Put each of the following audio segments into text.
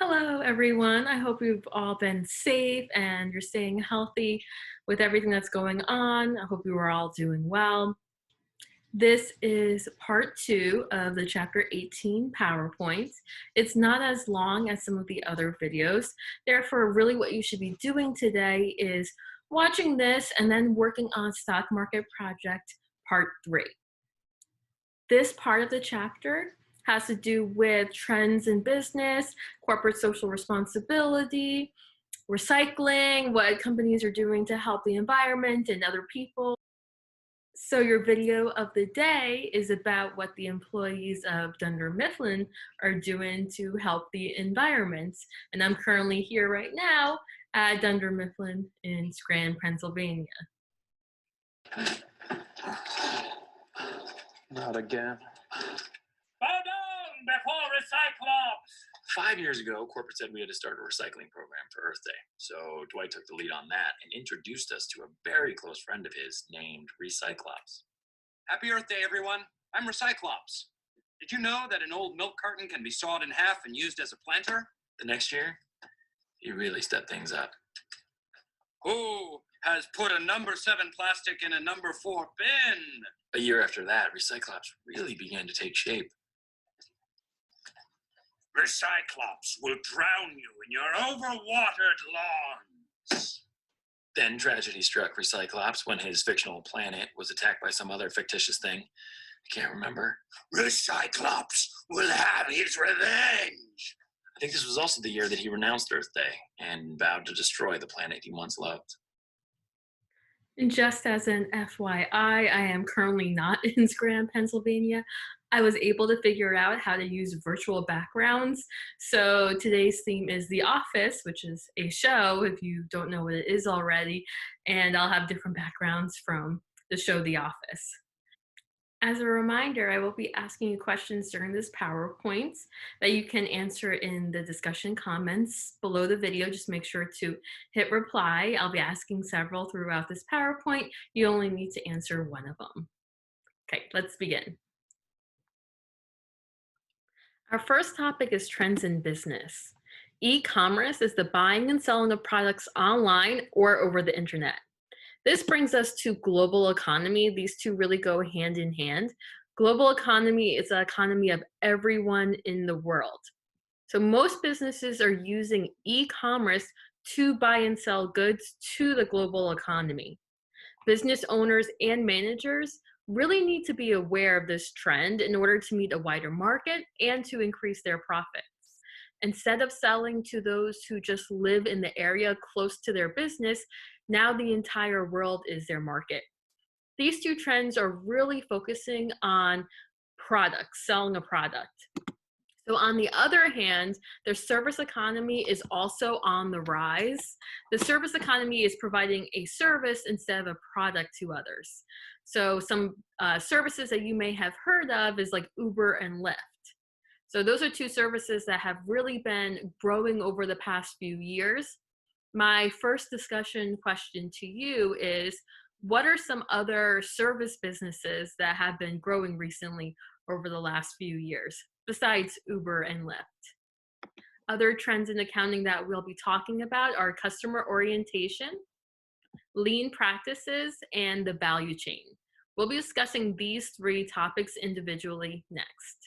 Hello, everyone. I hope you've all been safe and you're staying healthy with everything that's going on. I hope you are all doing well. This is part two of the chapter 18 PowerPoint. It's not as long as some of the other videos. Therefore, really what you should be doing today is watching this and then working on stock market project part three. This part of the chapter has to do with trends in business, corporate social responsibility, recycling, what companies are doing to help the environment and other people. So your video of the day is about what the employees of Dunder Mifflin are doing to help the environment. And I'm currently here right now at Dunder Mifflin in Scranton, Pennsylvania. Not again. Bow down before Recyclops! 5 years ago, corporate said we had to start a recycling program for Earth Day. So Dwight took the lead on that and introduced us to a very close friend of his named Recyclops. Happy Earth Day, everyone. I'm Recyclops. Did you know that an old milk carton can be sawed in half and used as a planter? The next year, he really stepped things up. Who has put a number 7 plastic in a number 4 bin? A year after that, Recyclops really began to take shape. Recyclops will drown you in your overwatered lawns. Then tragedy struck Recyclops when his fictional planet was attacked by some other fictitious thing. I can't remember. Recyclops will have his revenge. I think this was also the year that he renounced Earth Day and vowed to destroy the planet he once loved. And just as an FYI, I am currently not in Scranton, Pennsylvania. I was able to figure out how to use virtual backgrounds. So today's theme is The Office, which is a show, if you don't know what it is already, and I'll have different backgrounds from the show The Office. As a reminder, I will be asking you questions during this PowerPoint that you can answer in the discussion comments below the video. Just make sure to hit reply. I'll be asking several throughout this PowerPoint. You only need to answer one of them. Okay, let's begin. Our first topic is trends in business. E-commerce is the buying and selling of products online or over the internet. This brings us to global economy. These two really go hand in hand. Global economy is an economy of everyone in the world. So most businesses are using e-commerce to buy and sell goods to the global economy. Business owners and managers really need to be aware of this trend in order to meet a wider market and to increase their profits. Instead of selling to those who just live in the area close to their business, now the entire world is their market. These two trends are really focusing on products, selling a product. So on the other hand, the service economy is also on the rise. The service economy is providing a service instead of a product to others. So some services that you may have heard of is like Uber and Lyft. So those are two services that have really been growing over the past few years. My first discussion question to you is, what are some other service businesses that have been growing recently over the last few years, besides Uber and Lyft? Other trends in accounting that we'll be talking about are customer orientation, lean practices, and the value chain. We'll be discussing these three topics individually next.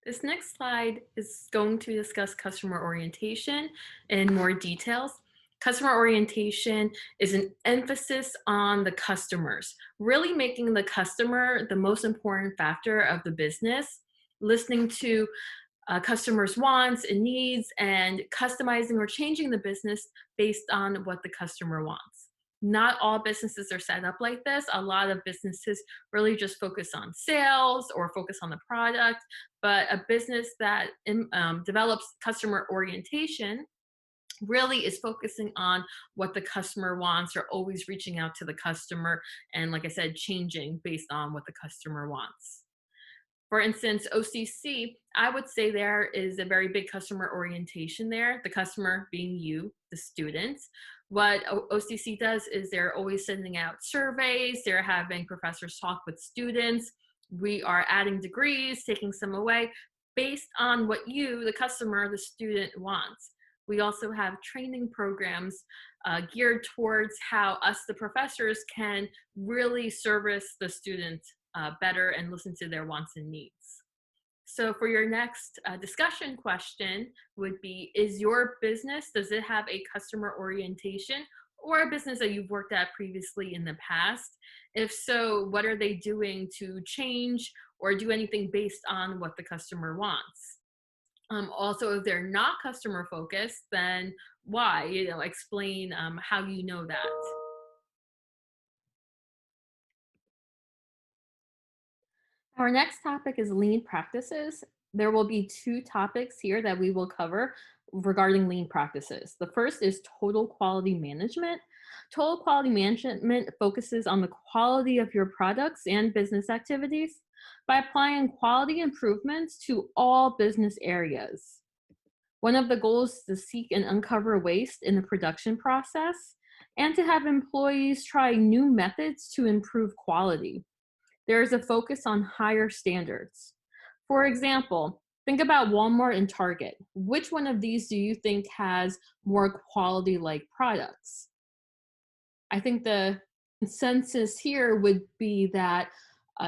This next slide is going to discuss customer orientation in more details. Customer orientation is an emphasis on the customers, really making the customer the most important factor of the business, listening to customers' wants and needs, and customizing or changing the business based on what the customer wants. Not all businesses are set up like this. A lot of businesses really just focus on sales or focus on the product, but a business that develops customer orientation really is focusing on what the customer wants, or always reaching out to the customer, and like I said, changing based on what the customer wants. For instance, OCC, I would say there is a very big customer orientation there, the customer being you, the students. What OCC does is they're always sending out surveys, they're having professors talk with students, We are adding degrees, taking some away based on what you, the customer, the student wants. We also have training programs geared towards how us, the professors, can really service the student better and listen to their wants and needs. So for your next discussion question would be, is your business, does it have a customer orientation or a business that you've worked at previously in the past? If so, what are they doing to change or do anything based on what the customer wants? Also, if they're not customer focused, then why? Explain how you know that. Our next topic is lean practices. There will be two topics here that we will cover regarding lean practices. The first is total quality management. Total quality management focuses on the quality of your products and business activities by applying quality improvements to all business areas. One of the goals is to seek and uncover waste in the production process and to have employees try new methods to improve quality. There is a focus on higher standards. For example, think about Walmart and Target. Which one of these do you think has more quality-like products? I think the consensus here would be that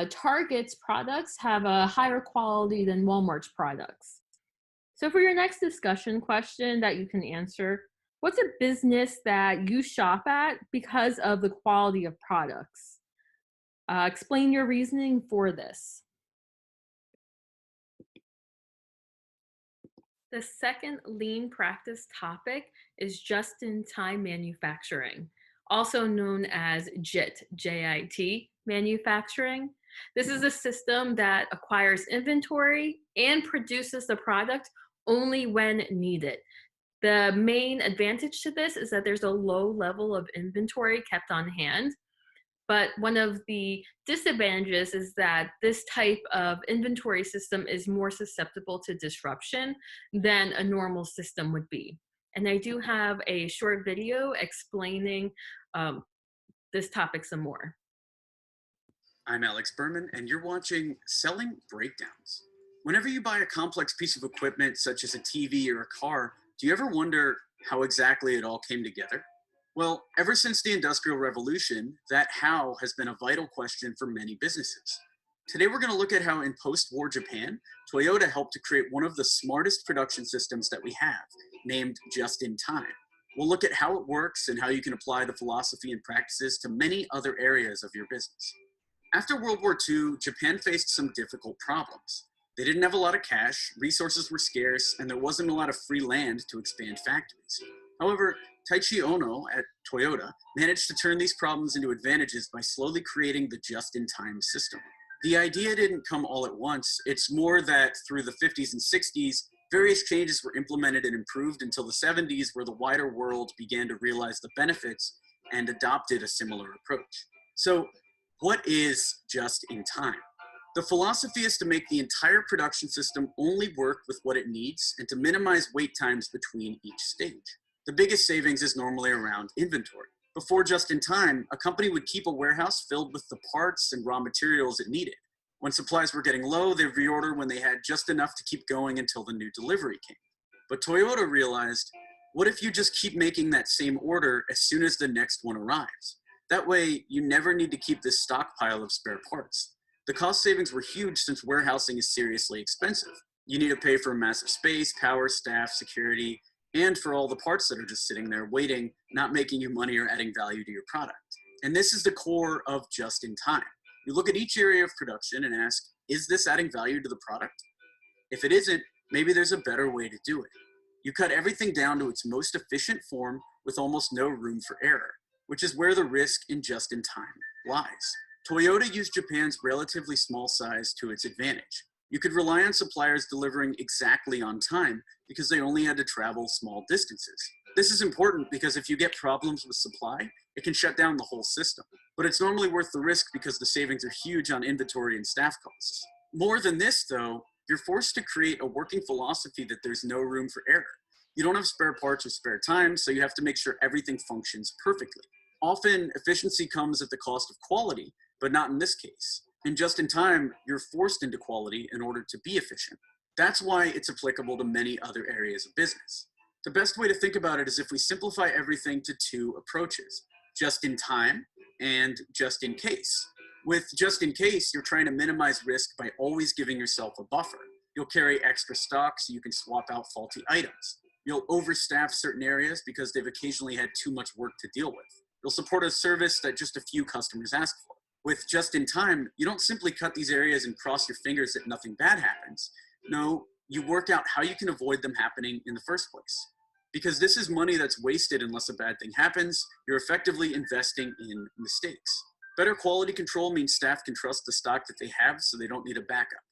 Target's products have a higher quality than Walmart's products. So for your next discussion question that you can answer, what's a business that you shop at because of the quality of products? Explain your reasoning for this. The second lean practice topic is just-in-time manufacturing, also known as JIT, J-I-T, manufacturing. This is a system that acquires inventory and produces the product only when needed. The main advantage to this is that there's a low level of inventory kept on hand. But one of the disadvantages is that this type of inventory system is more susceptible to disruption than a normal system would be. And I do have a short video explaining this topic some more. I'm Alex Berman, and you're watching Selling Breakdowns. Whenever you buy a complex piece of equipment, such as a TV or a car, do you ever wonder how exactly it all came together? Well, ever since the Industrial Revolution, that how has been a vital question for many businesses. Today we're going to look at how in post-war Japan, Toyota helped to create one of the smartest production systems that we have, named Just-in-Time. We'll look at how it works and how you can apply the philosophy and practices to many other areas of your business. After World War II, Japan faced some difficult problems. They didn't have a lot of cash, resources were scarce, and there wasn't a lot of free land to expand factories. However, Taiichi Ohno at Toyota managed to turn these problems into advantages by slowly creating the just-in-time system. The idea didn't come all at once. It's more that through the 50s and 60s, various changes were implemented and improved until the 70s, where the wider world began to realize the benefits and adopted a similar approach. So, what is just-in-time? The philosophy is to make the entire production system only work with what it needs and to minimize wait times between each stage. The biggest savings is normally around inventory. Before just-in-time, a company would keep a warehouse filled with the parts and raw materials it needed. When supplies were getting low, they'd reorder when they had just enough to keep going until the new delivery came. But Toyota realized, what if you just keep making that same order as soon as the next one arrives? That way, you never need to keep this stockpile of spare parts. The cost savings were huge since warehousing is seriously expensive. You need to pay for massive space, power, staff, security, and for all the parts that are just sitting there waiting, not making you money or adding value to your product. And this is the core of just-in-time. You look at each area of production and ask, is this adding value to the product? If it isn't, maybe there's a better way to do it. You cut everything down to its most efficient form with almost no room for error, which is where the risk in just-in-time lies. Toyota used Japan's relatively small size to its advantage. You could rely on suppliers delivering exactly on time because they only had to travel small distances. This is important because if you get problems with supply, it can shut down the whole system. But it's normally worth the risk because the savings are huge on inventory and staff costs. More than this, though, you're forced to create a working philosophy that there's no room for error. You don't have spare parts or spare time, so you have to make sure everything functions perfectly. Often, efficiency comes at the cost of quality, but not in this case. And just in time, you're forced into quality in order to be efficient. That's why it's applicable to many other areas of business. The best way to think about it is if we simplify everything to two approaches: just in time and just in case. With just in case, you're trying to minimize risk by always giving yourself a buffer. You'll carry extra stock so you can swap out faulty items. You'll overstaff certain areas because they've occasionally had too much work to deal with. You'll support a service that just a few customers ask for. With just in time, you don't simply cut these areas and cross your fingers that nothing bad happens. No, you work out how you can avoid them happening in the first place. Because this is money that's wasted unless a bad thing happens, you're effectively investing in mistakes. Better quality control means staff can trust the stock that they have so they don't need a backup.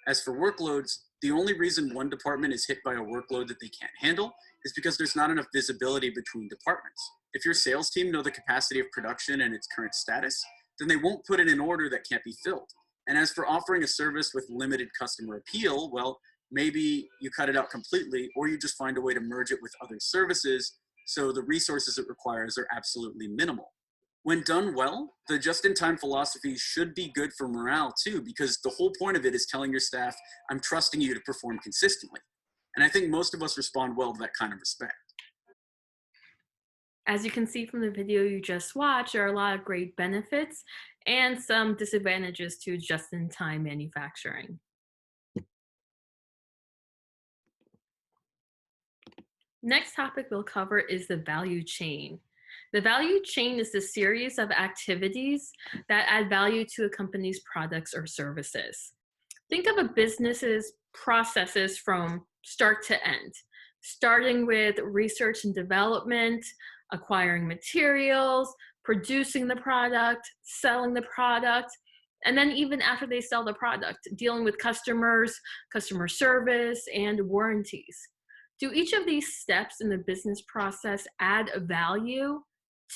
As for workloads, the only reason one department is hit by a workload that they can't handle is because there's not enough visibility between departments. If your sales team know the capacity of production and its current status, then they won't put it in order that can't be filled. And as for offering a service with limited customer appeal, well, maybe you cut it out completely, or you just find a way to merge it with other services so the resources it requires are absolutely minimal. When done well, the just-in-time philosophy should be good for morale too, because the whole point of it is telling your staff, I'm trusting you to perform consistently. And I think most of us respond well to that kind of respect. As you can see from the video you just watched, there are a lot of great benefits and some disadvantages to just-in-time manufacturing. Next topic we'll cover is the value chain. The value chain is a series of activities that add value to a company's products or services. Think of a business's processes from start to end, starting with research and development, acquiring materials, producing the product, selling the product, and then even after they sell the product, dealing with customers, customer service, and warranties. Do each of these steps in the business process add value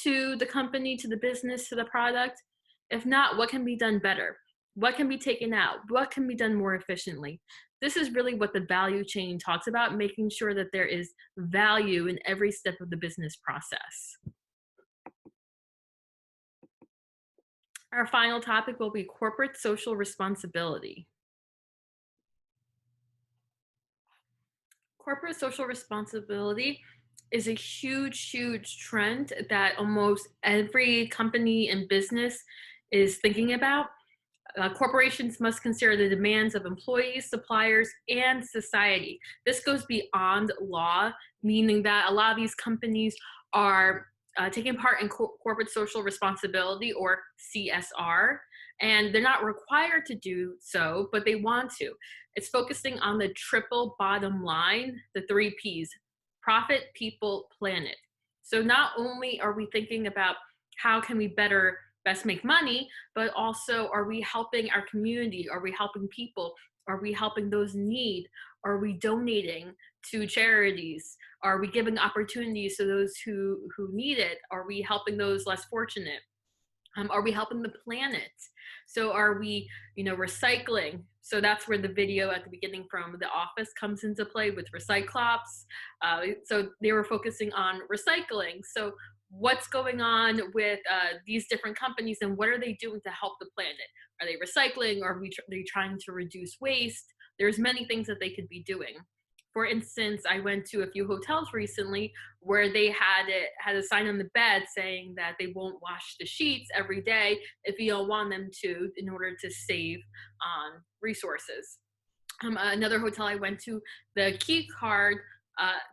to the company, to the business, to the product? If not, what can be done better? What can be taken out? What can be done more efficiently? This is really what the value chain talks about, making sure that there is value in every step of the business process. Our final topic will be corporate social responsibility. Corporate social responsibility is a huge trend that almost every company and business is thinking about. Corporations must consider the demands of employees, suppliers, and society. This goes beyond law, meaning that a lot of these companies are taking part in corporate social responsibility, or CSR, and they're not required to do so, but they want to. It's focusing on the triple bottom line, the 3 Ps: profit, people, planet. So not only are we thinking about how can we best make money, but also, are we helping our community? Are we helping people? Are we helping those in need? Are we donating to charities? Are we giving opportunities to those who need it? Are we helping those less fortunate? Are we helping the planet? So are we, recycling? So that's where the video at the beginning from The Office comes into play with Recyclops. So they were focusing on recycling. So what's going on with these different companies, and what are they doing to help the planet? Are they recycling, or are they trying to reduce waste? There's many things that they could be doing. For instance, I went to a few hotels recently where they had a sign on the bed saying that they won't wash the sheets every day if you don't want them to, in order to save on resources. Another hotel I went to, the key card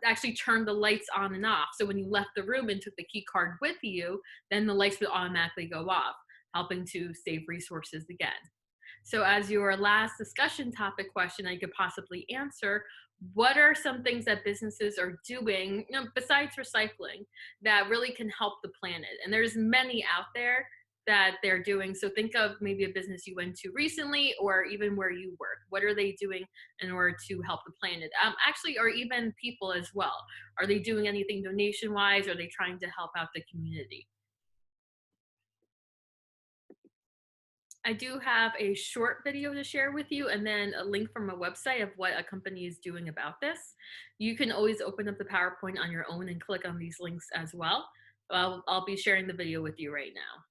actually turned the lights on and off. So when you left the room and took the key card with you, then the lights would automatically go off, helping to save resources again. So as your last discussion topic question I could possibly answer, what are some things that businesses are doing, besides recycling, that really can help the planet? And there's many out there that they're doing. So think of maybe a business you went to recently, or even where you work. What are they doing in order to help the planet? Actually, or even people as well. Are they doing anything donation-wise? Are they trying to help out the community? I do have a short video to share with you, and then a link from a website of what a company is doing about this. You can always open up the PowerPoint on your own and click on these links as well. I'll be sharing the video with you right now.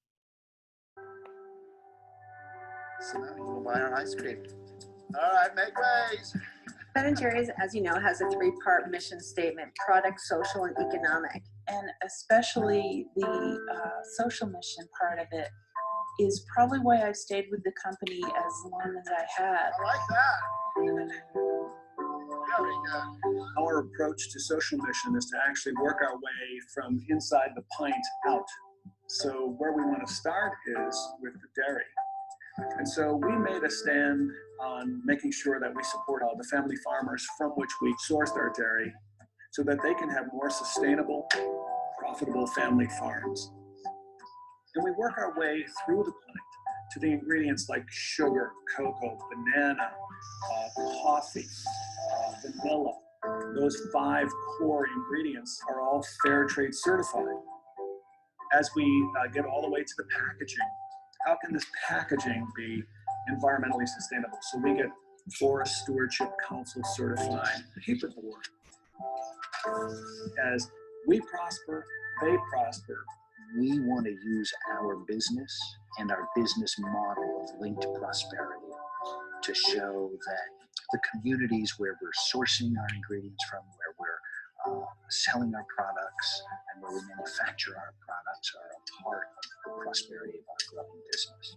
So now you will buy our ice cream. All right, make ways. Ben & Jerry's, as you know, has a three-part mission statement: product, social, and economic. And especially the social mission part of it is probably why I've stayed with the company as long as I have. I like that. Very good. Our approach to social mission is to actually work our way from inside the pint out. So where we want to start is with the dairy. And so we made a stand on making sure that we support all the family farmers from which we sourced our dairy so that they can have more sustainable, profitable family farms. And we work our way through the pint to the ingredients like sugar, cocoa, banana, coffee, vanilla. Those 5 core ingredients are all fair trade certified. As we get all the way to the packaging, how can this packaging be environmentally sustainable? So we get Forest Stewardship Council certified paperboard. As we prosper, they prosper. We want to use our business and our business model of linked prosperity to show that the communities where we're sourcing our ingredients from, where we're selling our products, and where we manufacture our products are a part of the prosperity of our growing business.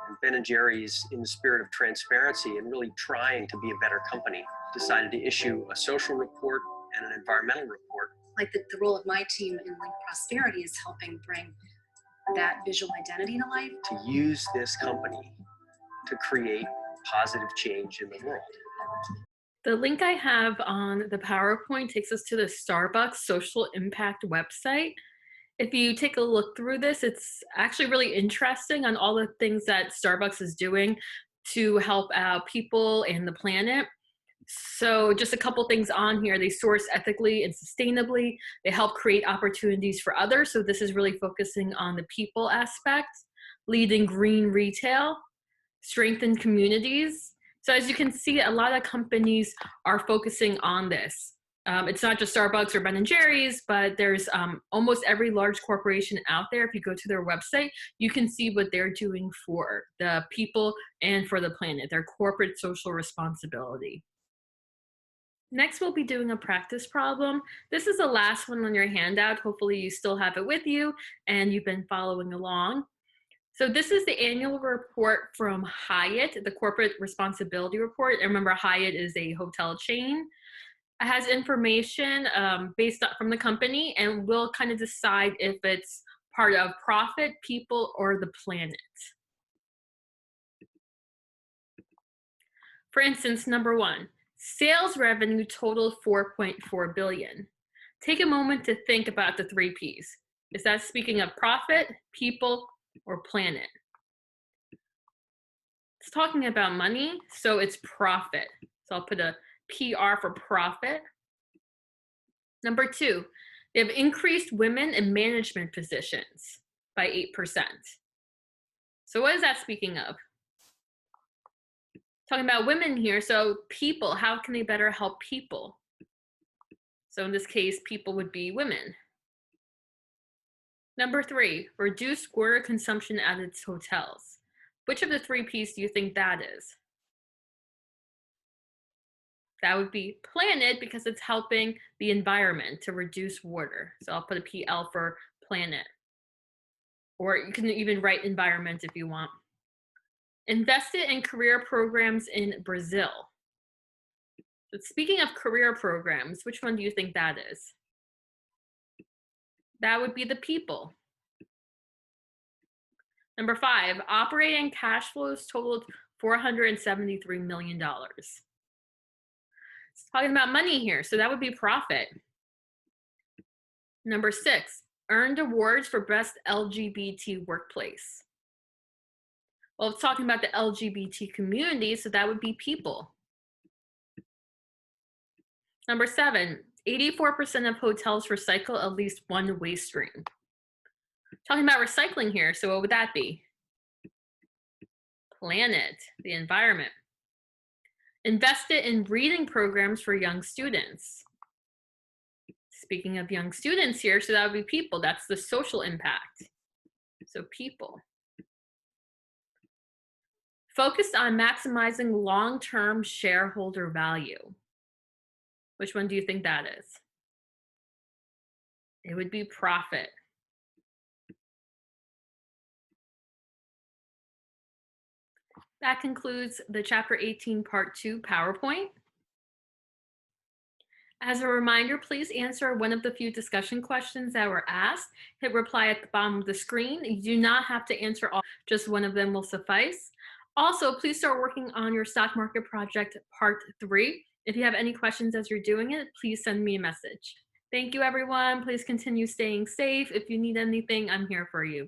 And Ben & Jerry's, in the spirit of transparency and really trying to be a better company, decided to issue a social report and an environmental report. Like the role of my team in Link Prosperity is helping bring that visual identity to life. To use this company to create positive change in the world. The link I have on the PowerPoint takes us to the Starbucks social impact website. If you take a look through this, it's actually really interesting on all the things that Starbucks is doing to help out people and the planet. So just a couple things on here. They source ethically and sustainably. They help create opportunities for others. So this is really focusing on the people aspect. Leading green retail, strengthen communities. So as you can see, a lot of companies are focusing on this. It's not just Starbucks or Ben & Jerry's, but there's almost every large corporation out there. If you go to their website, you can see what they're doing for the people and for the planet, their corporate social responsibility. Next, we'll be doing a practice problem. This is the last one on your handout. Hopefully you still have it with you and you've been following along. So this is the annual report from Hyatt, the corporate responsibility report. And remember, Hyatt is a hotel chain. It has information based from the company, and we'll kind of decide if it's part of profit, people, or the planet. For instance, number 1, sales revenue totaled $4.4 billion. Take a moment to think about the 3 Ps. Is that speaking of profit, people, or planet? It's talking about money, so it's profit. So I'll put a PR for profit. Number 2, they have increased women in management positions by 8%. So what is that speaking of? Talking about women here, so people, how can they better help people? So in this case, people would be women. Number 3, reduce water consumption at its hotels. Which of the 3 Ps do you think that is? That would be planet, because it's helping the environment to reduce water. So I'll put a PL for planet. Or you can even write environment if you want. Invested in career programs in Brazil. But speaking of career programs, which one do you think that is? That would be the people. Number 5, operating cash flows totaled $473 million. It's talking about money here, so that would be profit. Number 6, earned awards for best LGBT workplace. Well, it's talking about the LGBT community, so that would be people. Number 7, 84% of hotels recycle at least one waste stream. Talking about recycling here, so what would that be? Planet, the environment. Invested in reading programs for young students. Speaking of young students here, so that would be people. That's the social impact. So people. focused on maximizing long-term shareholder value. Which one do you think that is? It would be profit. That concludes the Chapter 18, Part 2 PowerPoint. As a reminder, please answer one of the few discussion questions that were asked. Hit reply at the bottom of the screen. You do not have to answer all, just one of them will suffice. Also, please start working on your stock market project Part 3. If you have any questions as you're doing it, please send me a message. Thank you, everyone. Please continue staying safe. If you need anything, I'm here for you.